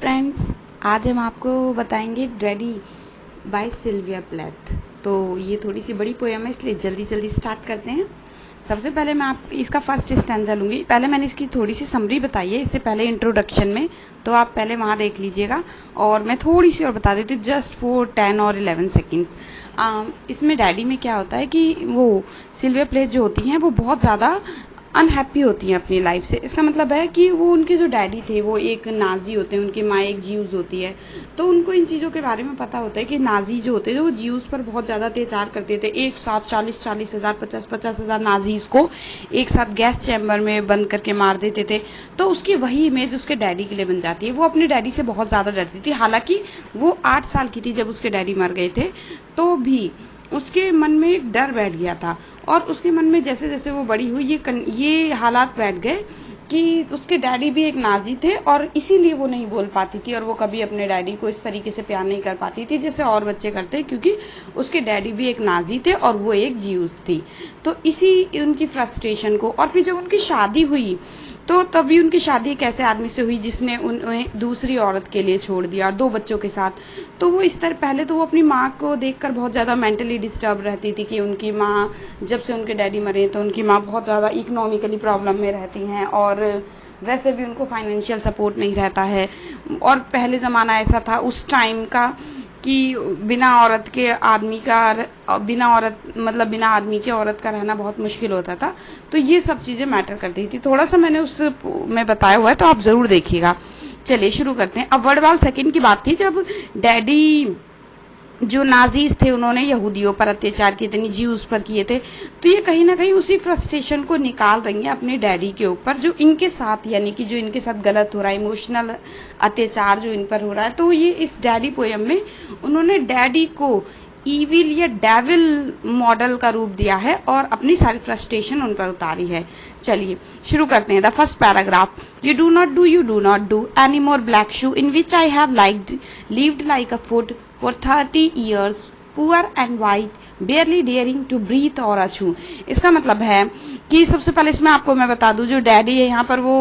Friends, आज हम आपको बताएंगे डैडी बाय सिल्विया प्लेथ। तो ये थोड़ी सी बड़ी पोयम है, इसलिए जल्दी जल्दी स्टार्ट करते हैं। सबसे पहले मैं आप इसका फर्स्ट स्टैंजा लूंगी। पहले मैंने इसकी थोड़ी सी समरी बताई है इससे पहले इंट्रोडक्शन में, तो आप पहले वहां देख लीजिएगा। और मैं थोड़ी सी और बता देती हूँ, जस्ट फॉर 10 और 11 सेकेंड्स। इसमें डैडी में क्या होता है कि वो सिल्विया प्लेथ जो होती हैं वो बहुत ज़्यादा अनहैप्पी होती हैं अपनी लाइफ से। इसका मतलब है कि वो उनके जो डैडी थे वो एक नाजी होते हैं, उनकी माँ एक ज्यूज होती है। तो उनको इन चीज़ों के बारे में पता होता है कि नाजी जो होते थे वो ज्यूज पर बहुत ज़्यादा अत्याचार करते थे। एक साथ 40-40 हजार 50-50 हजार नाजीज को एक साथ गैस चैम्बर में बंद करके मार देते थे। तो उसकी वही इमेज उसके डैडी के लिए बन जाती है। वो अपने डैडी से बहुत ज़्यादा डरती थी। हालांकि वो 8 साल की थी जब उसके डैडी मर गए थे, तो भी उसके मन में एक डर बैठ गया था। और उसके मन में जैसे जैसे वो बड़ी हुई ये हालात बैठ गए कि उसके डैडी भी एक नाजी थे और इसीलिए वो नहीं बोल पाती थी और वो कभी अपने डैडी को इस तरीके से प्यार नहीं कर पाती थी जैसे और बच्चे करते, क्योंकि उसके डैडी भी एक नाजी थे और वो एक ज्यूज थी। तो इसी उनकी फ्रस्ट्रेशन को, और फिर जब उनकी शादी हुई तो तभी उनकी शादी एक ऐसे आदमी से हुई जिसने उन्हें दूसरी औरत के लिए छोड़ दिया और 2 बच्चों के साथ। तो वो इस तरह, पहले तो वो अपनी माँ को देखकर बहुत ज़्यादा मेंटली डिस्टर्ब रहती थी कि उनकी माँ, जब से उनके डैडी मरे तो उनकी माँ बहुत ज़्यादा इकोनॉमिकली प्रॉब्लम में रहती हैं और वैसे भी उनको फाइनेंशियल सपोर्ट नहीं रहता है। और पहले ज़माना ऐसा था उस टाइम का कि बिना औरत के आदमी का, बिना औरत मतलब बिना आदमी के औरत का रहना बहुत मुश्किल होता था। तो ये सब चीज़ें मैटर करती थी। थोड़ा सा मैंने उस में बताया हुआ है, तो आप ज़रूर देखिएगा। चलिए शुरू करते हैं। अब वर्ल्ड वॉर सेकेंड की बात थी, जब डैडी जो नाजीज थे उन्होंने यहूदियों पर अत्याचार किए थे, ज्यूज पर किए थे। तो ये कहीं ना कहीं उसी फ्रस्ट्रेशन को निकाल रही हैं अपने डैडी के ऊपर, जो इनके साथ, यानी कि जो इनके साथ गलत हो रहा है, इमोशनल अत्याचार जो इन पर हो रहा है। तो ये इस डैडी पोयम में उन्होंने डैडी को ईविल या डेविल मॉडल का रूप दिया है और अपनी सारी फ्रस्ट्रेशन उन पर उतारी है। चलिए शुरू करते हैं। The first paragraph, you do not do any more black shoe in which I have lived like a foot for 30 years, poor and white, barely daring to breathe or a chew। इसका मतलब है कि सबसे पहले इसमें आपको मैं बता दूं, जो डैडी है यहाँ पर वो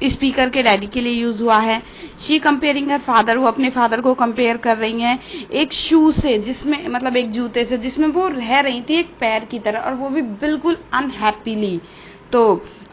स्पीकर के डैडी के लिए यूज हुआ है। शी कंपेयरिंग हर फादर, वो अपने फादर को कंपेयर कर रही हैं एक शू से, जिसमें मतलब एक जूते से जिसमें वो रह रही थी एक पैर की तरह, और वो भी बिल्कुल अनहैप्पीली। तो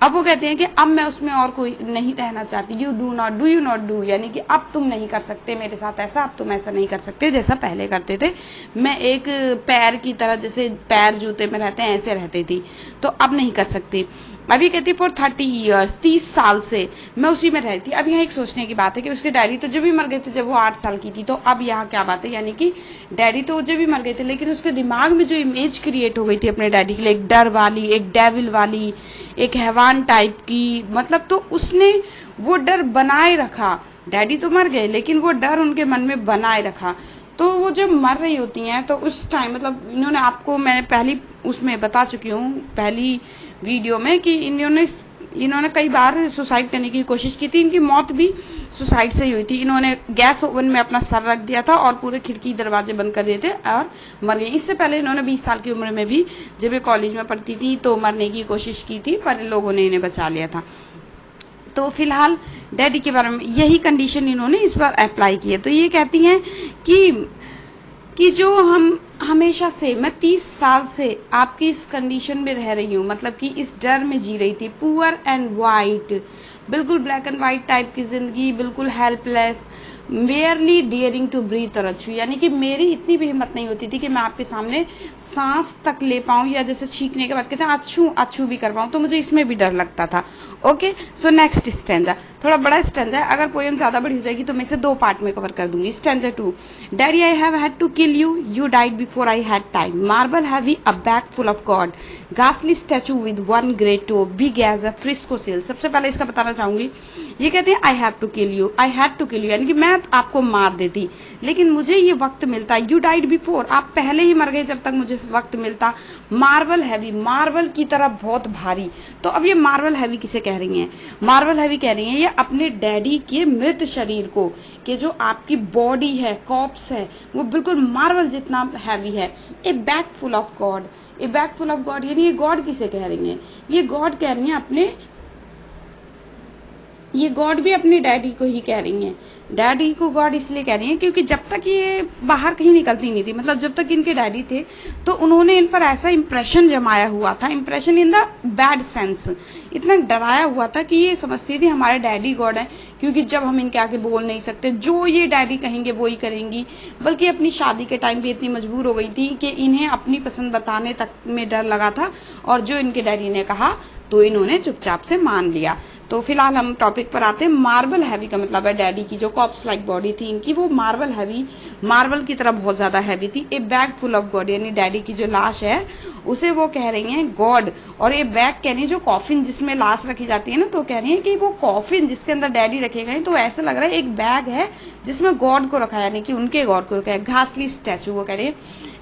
अब वो कहते हैं कि अब मैं उसमें और कोई नहीं रहना चाहती। यू नॉट डू, यानी कि अब तुम नहीं कर सकते मेरे साथ ऐसा, अब तुम ऐसा नहीं कर सकते जैसा पहले करते थे। मैं एक पैर की तरह, जैसे पैर जूते में रहते हैं ऐसे रहती थी, तो अब नहीं कर सकती। अभी कहती फॉर 30 ईयर्स, 30 साल से मैं उसी में रहती। अब यहाँ एक सोचने की बात है कि उसके डैडी तो जब भी मर गए थे जब वो 8 साल की थी, तो अब यहाँ क्या बात है, यानी कि डैडी तो जब भी मर गए थे, लेकिन उसके दिमाग में जो इमेज क्रिएट हो गई थी अपने डैडी के लिए, एक डर वाली, एक डेविल वाली, एक हैवान टाइप की, मतलब तो उसने वो डर बनाए रखा। डैडी तो मर गए लेकिन वो डर उनके मन में बनाए रखा। तो वो जब मर रही होती हैं तो उस टाइम, मतलब इन्होंने, आपको मैंने पहली उसमें बता चुकी हूँ पहली वीडियो में, कि इन्होंने कई बार सुसाइड करने की कोशिश की थी। इनकी मौत भी सुसाइड से ही हुई थी। इन्होंने गैस ओवन में अपना सर रख दिया था और पूरे खिड़की दरवाजे बंद कर दिए थे और मर गई। इससे पहले इन्होंने 20 साल की उम्र में भी, जब ये कॉलेज में पढ़ती थी, तो मरने की कोशिश की थी, पर लोगों ने इन्हें बचा लिया था। तो फिलहाल डैडी के बारे में यही कंडीशन इन्होंने इस बार अप्लाई की है। तो ये कहती हैं कि जो हम हमेशा से, मैं 30 साल से आपकी इस कंडीशन में रह रही हूँ, मतलब कि इस डर में जी रही थी। पुअर एंड वाइट, बिल्कुल ब्लैक एंड वाइट टाइप की जिंदगी, बिल्कुल हेल्पलेस, मेयरली डियरिंग टू ब्रीथ और अच्छू, यानी कि मेरी इतनी भी हिम्मत नहीं होती थी कि मैं आपके सामने सांस तक ले पाऊं, या जैसे छींकने के बाद कहते हैं अच्छू अच्छू भी कर पाऊं, तो मुझे इसमें भी डर लगता था। ओके, सो नेक्स्ट स्टैंजा, थोड़ा बड़ा स्टैंजा है। अगर पोएम ज्यादा बड़ी हो जाएगी तो मैं इसे 2 पार्ट में कवर कर दूंगी। Stanza 2, daddy I have had to kill you, you died before I had time, marble heavy a bag full of God, घासली statue with 1 great toe, big as a Frisco seal. सबसे पहले इसका बताना चाहूंगी, ये कहते हैं I have to kill you, I had to kill you, यानी कि मैं आपको मार देती लेकिन मुझे ये वक्त मिलता। यू डाइड बिफोर, आप पहले ही मर गए जब तक मुझे वक्त मिलता। मार्बल हैवी, मार्बल की तरह बहुत भारी। तो अब ये मार्बल हैवी किसे कह रही हैं? मार्बल हैवी कह रही हैं ये अपने डैडी के मृत शरीर को, कि जो आपकी बॉडी है, कॉप्स है, वो बिल्कुल मार्बल जितना हैवी है। ए bag full of God, A bag full of God, यानी ये गॉड किसे कह रही हैं? ये गॉड कह रही हैं अपने ये गॉड भी अपने डैडी को ही कह रही हैं। डैडी को गॉड इसलिए कह रही हैं क्योंकि जब तक ये बाहर कहीं निकलती नहीं थी, मतलब जब तक इनके डैडी थे, तो उन्होंने इन पर ऐसा इंप्रेशन जमाया हुआ था, impression in the bad sense, इतना डराया हुआ था कि ये समझती थी हमारे डैडी गॉड है, क्योंकि जब हम इनके आगे बोल नहीं सकते, जो ये डैडी कहेंगे वो ही करेंगी। बल्कि अपनी शादी के टाइम भी इतनी मजबूर हो गई थी कि इन्हें अपनी पसंद बताने तक में डर लगा था, और जो इनके डैडी ने कहा तो इन्होंने चुपचाप से मान लिया। तो फिलहाल हम टॉपिक पर आते हैं। मार्बल हैवी का मतलब है डैडी की जो कॉप्स लाइक बॉडी थी इनकी, वो मार्बल हैवी, मार्बल की तरह बहुत ज्यादा हैवी थी। ए बैग फुल ऑफ गॉड, यानी डैडी की जो लाश है उसे वो कह रही हैं गॉड, और ये बैग कह रही है जो कॉफिन जिसमें लाश रखी जाती है ना, तो कह रही है कि वो कॉफिन जिसके अंदर डैडी रखे गए, तो ऐसा लग रहा है एक बैग है जिसमें गॉड को रखा है, यानी कि उनके गॉड को रखा है। घासली स्टैचू, वो कह रही है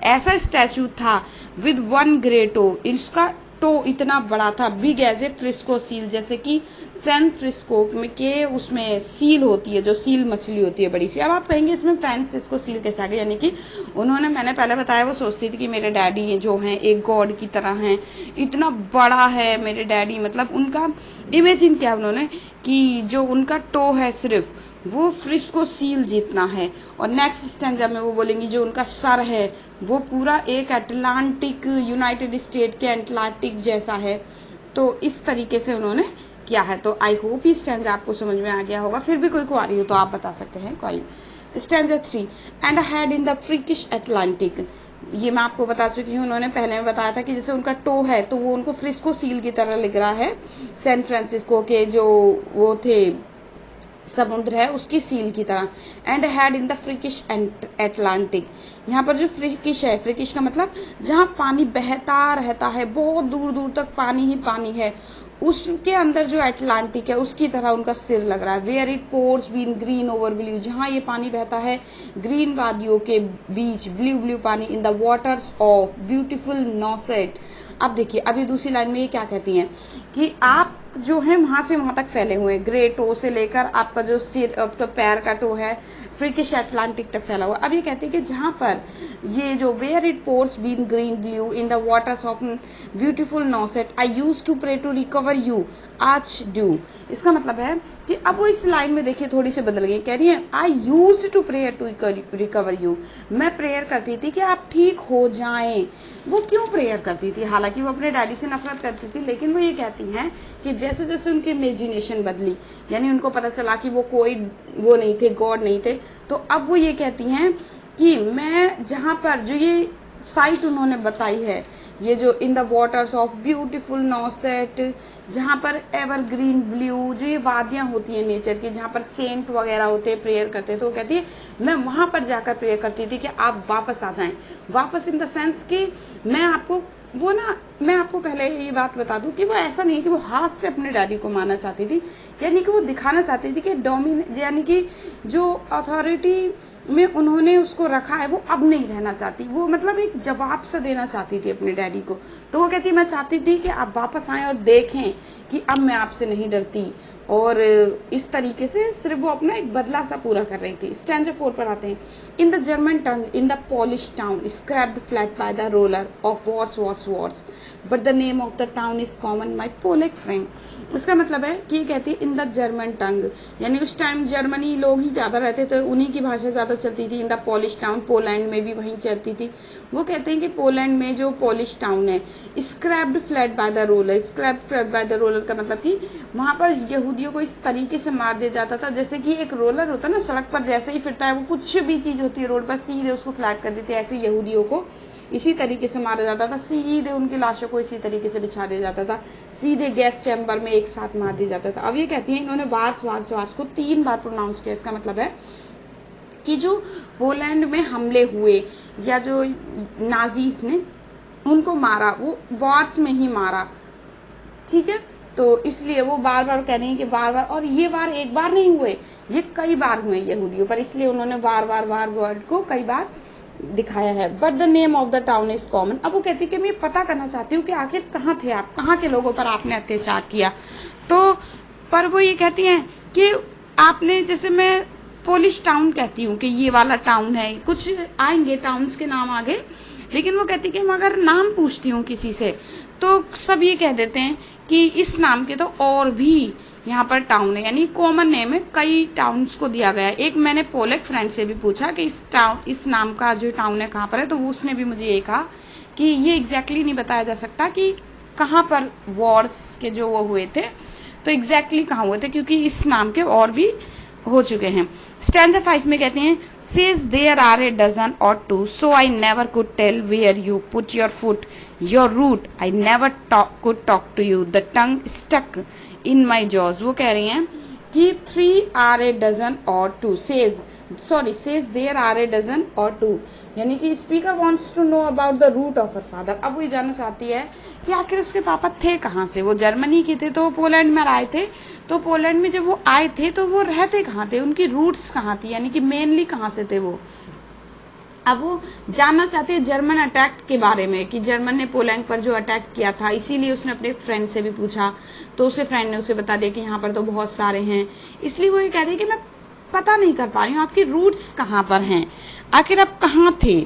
ऐसा स्टैचू था विद वन ग्रेट टो, इसका टो इतना बड़ा था, big as a Frisco seal, जैसे कि सैन फ्रिस्को में के उसमें सील होती है, जो सील मछली होती है बड़ी सी। अब आप कहेंगे इसमें फ्रांसिस्को सील कैसे आ गई, यानी कि उन्होंने, मैंने पहले बताया, वो सोचती थी कि मेरे डैडी जो हैं एक गॉड की तरह हैं, इतना बड़ा है मेरे डैडी, मतलब उनका इमेजिन किया उन्होंने कि जो उनका टो है सिर्फ वो फ्रिस्को सील जितना है। और नेक्स्ट स्टैंजा में वो बोलेंगी जो उनका सर है वो पूरा एक अटलांटिक, यूनाइटेड स्टेट के अटलांटिक जैसा है। तो इस तरीके से उन्होंने किया है। तो आई होप ये स्टैंजा आपको समझ में आ गया होगा। फिर भी कोई क्वारी हो तो आप बता सकते हैं query. Stanza 3, and head in the freakish Atlantic, ये मैं आपको बता चुकी हूँ, उन्होंने पहले में बताया था कि जैसे उनका टो है तो वो उनको फ्रिस्को सील की तरह लग रहा है, सैन फ्रांसिस्को के जो वो थे समुद्र है उसकी सील की तरह। And head in the freakish Atlantic, यहाँ पर जो फ्रिकिश है, फ्रिकिश का मतलब जहाँ पानी बहता रहता है, बहुत दूर दूर तक पानी ही पानी है, उसके अंदर जो अटलांटिक है उसकी तरह उनका सिर लग रहा है। Where it pours bean green over blue, जहाँ ये पानी बहता है ग्रीन वादियों के बीच, ब्लू ब्लू पानी, in the waters of beautiful Nauset. अब देखिए, अभी दूसरी लाइन में ये क्या कहती हैं कि आप जो है वहां से वहां तक फैले हुए हैं, ग्रे टो से लेकर आपका जो सिर, आपका पैर का टो है फ्रिकिश अटलांटिक तक फैला हुआ। अब ये कहते हैं कि जहां पर ये जो where it pours bean green blue in the waters of beautiful Nauset, I used to pray to recover you आज डू। इसका मतलब है कि अब वो इस लाइन में देखिए थोड़ी सी बदल गई, कह रही है I used to prayer to recover you, मैं प्रेयर करती थी कि आप ठीक हो जाएं। वो क्यों प्रेयर करती थी? हालांकि वो अपने डैडी से नफरत करती थी, लेकिन वो ये कहती हैं कि जैसे जैसे उनकी इमेजिनेशन बदली, यानी उनको पता चला कि वो कोई वो नहीं थे, गॉड नहीं थे, तो अब वो ये कहती हैं कि मैं जहां पर जो ये साइट उन्होंने बताई है, ये जो in the waters of beautiful Nauset, जहां पर एवरग्रीन ब्लू, जो ये वादियां होती हैं नेचर की, जहां पर सेंट वगैरह होते हैं, प्रेयर करते हैं, तो वो कहती है मैं वहां पर जाकर प्रेयर करती थी कि आप वापस आ जाएं। वापस इन द सेंस कि मैं आपको वो ना, मैं आपको पहले ये बात बता दूं कि वो ऐसा नहीं कि वो हाथ से अपने डैडी को मारना चाहती थी, यानी कि वो दिखाना चाहती थी कि डोमिनेट, यानी कि जो अथॉरिटी में उन्होंने उसको रखा है वो अब नहीं रहना चाहती, वो मतलब एक जवाब सा देना चाहती थी अपने डैडी को। तो वो कहती मैं चाहती थी कि आप वापस आएं और देखें कि अब मैं आपसे नहीं डरती, और इस तरीके से सिर्फ वो अपना एक बदला सा पूरा कर रही थी। स्टैंजा 4 पर आते हैं। In the German tongue in the Polish town scraped flat by the roller of wars wars wars, but the name of the town is common my Polack friend. इसका मतलब है कि ये कहती है इन द जर्मन टंग, यानी उस टाइम जर्मनी लोग ही ज्यादा रहते थे, उन्हीं की भाषा ज्यादा चलती थी। इन द पॉलिश टाउन, पोलैंड में भी वहीं चलती थी। वो कहते हैं कि पोलैंड में जो पॉलिश टाउन है, scraped flat by the roller, scraped flat by the roller का मतलब कि वहां पर यहूदियों को इस तरीके से मार दिया जाता था जैसे कि एक रोलर होता है ना सड़क पर, जैसे ही फिरता है वो कुछ भी चीज होती है रोड पर सीधे उसको फ्लैट कर देते हैं, ऐसे यहूदियों को इसी तरीके से मारा जाता था, सीधे उनकी लाशों को इसी तरीके से बिछा दिया जाता था, सीधे गैस चैम्बर में एक साथ मार दिया जाता था। अब ये कहती है इन्होंने वार्स वार्स वार्स को 3 बार प्रोनाउंस किया। इसका मतलब है कि जो पोलैंड में हमले हुए या जो नाजीज ने उनको मारा वो वार्स में ही मारा, ठीक है। तो इसलिए वो बार बार कह रही है कि बार बार, और ये वार एक बार नहीं हुए, ये कई बार हुए यहूदियों पर, इसलिए उन्होंने वार वार वर्ड को कई बार दिखाया है। But the name of the town is common. अब वो कहती है कि मैं पता करना चाहती हूँ कि आखिर कहाँ थे आप, कहाँ के लोगों पर आपने अत्याचार किया। तो पर वो ये कहती हैं कि आपने, जैसे मैं पोलिश टाउन कहती हूँ कि ये वाला टाउन है, कुछ आएंगे टाउन्स के नाम आगे, लेकिन वो कहती कि मैं अगर नाम पूछती हूँ किसी से तो सब ये कह देते हैं कि इस नाम के तो और भी यहाँ पर टाउन है, यानी कॉमन नेम है, कई टाउन्स को दिया गया है। एक मैंने पोलैक फ्रेंड से भी पूछा कि इस नाम का जो टाउन है कहाँ पर है, तो उसने भी मुझे ये कहा कि ये एग्जैक्टली नहीं बताया जा सकता कि कहाँ पर वॉर्स के जो वो हुए थे, तो एग्जैक्टली कहाँ हुए थे, क्योंकि इस नाम के और भी हो चुके हैं। स्टैंजा 5 में कहते हैं says there are a dozen or two, so I never could tell where you put your foot, your root, I never could talk to you, the tongue stuck in my jaws। वो कह रही हैं कि 3 are a dozen or two, says there are a dozen or two, यानी कि speaker wants to know about the root of her father। अब वो ये जानना चाहती है कि आखिर उसके पापा थे कहाँ से, वो जर्मनी के थे तो पोलैंड में आए थे, तो पोलैंड में जब वो आए थे तो वो रहते कहाँ थे, उनकी रूट्स कहाँ थी, यानी कि मेनली कहाँ से थे वो। अब वो जानना चाहते हैं जर्मन अटैक के बारे में कि जर्मन ने पोलैंड पर जो अटैक किया था, इसीलिए उसने अपने फ्रेंड से भी पूछा, तो उसके फ्रेंड ने उसे बता दिया कि यहाँ पर तो बहुत सारे हैं। इसलिए वो ये कह रही है कि मैं पता नहीं कर पा रही हूँ आपकी रूट्स कहाँ पर हैं, आखिर आप कहाँ थे।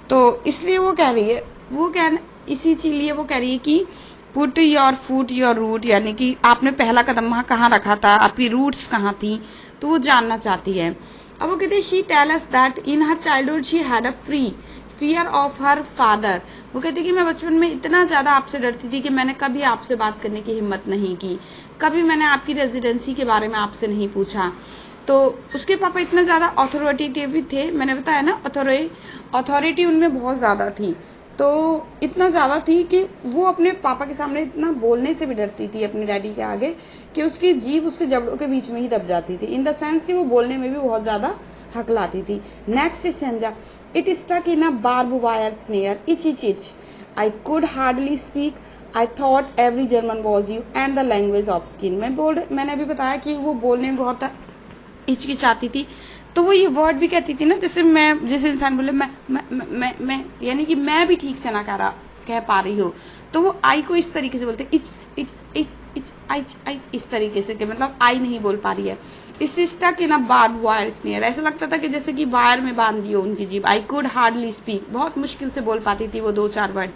तो इसलिए वो कह रही है, इसीलिए वो कह रही है कि put your foot your root, यानी कि आपने पहला कदम वहां कहाँ रखा था, आपकी रूट्स कहाँ थी, तो वो जानना चाहती है। अब वो कहते हैं she tell us that in her childhood she had a fear of her father. वो कहती है कि मैं बचपन में इतना ज्यादा आपसे डरती थी कि मैंने कभी आपसे बात करने की हिम्मत नहीं की, कभी मैंने आपकी रेजिडेंसी के बारे में आपसे नहीं पूछा। तो उसके पापा इतना ज्यादा अथॉरिटेटिव थे, मैंने बताया ना अथॉरिटी उनमें बहुत ज्यादा थी, तो इतना ज्यादा थी कि वो अपने पापा के सामने इतना बोलने से भी डरती थी अपने डैडी के आगे कि उसकी जीभ उसके जबड़ों के बीच में ही दब जाती थी, इन द सेंस कि वो बोलने में भी बहुत ज्यादा हकलाती थी। Next stanza, it stuck in a barb wire snare, ich I could hardly speak, I thought every German was you and the language of skin. मैंने अभी बताया कि वो बोलने में बहुत हिचकिचाती थी, तो वो ये वर्ड भी कहती थी ना, जैसे इंसान बोले मैं यानी कि मैं भी ठीक से ना कह पा रही हो, तो वो आई को इस तरीके से बोलते इस तरीके से कि मतलब आई नहीं बोल पा रही है। इस stuck in a barb wire snare, ऐसा लगता था कि जैसे कि वायर में बांध दी हो उनकी जीभ। आई कुड हार्डली स्पीक, बहुत मुश्किल से बोल पाती थी वो 2-4 word.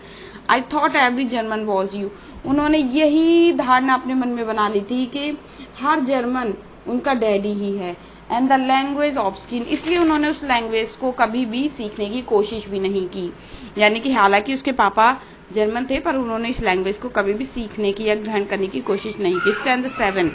I thought every German was you, उन्होंने यही धारणा अपने मन में बना ली थी कि हर जर्मन उनका डैडी ही है। And the language of skin, इसलिए उन्होंने उस लैंग्वेज को कभी भी सीखने की कोशिश भी नहीं की, यानी कि हालांकि उसके पापा जर्मन थे पर उन्होंने इस लैंग्वेज को कभी भी सीखने की या ग्रहण करने की कोशिश नहीं की। स्टैंजा 7,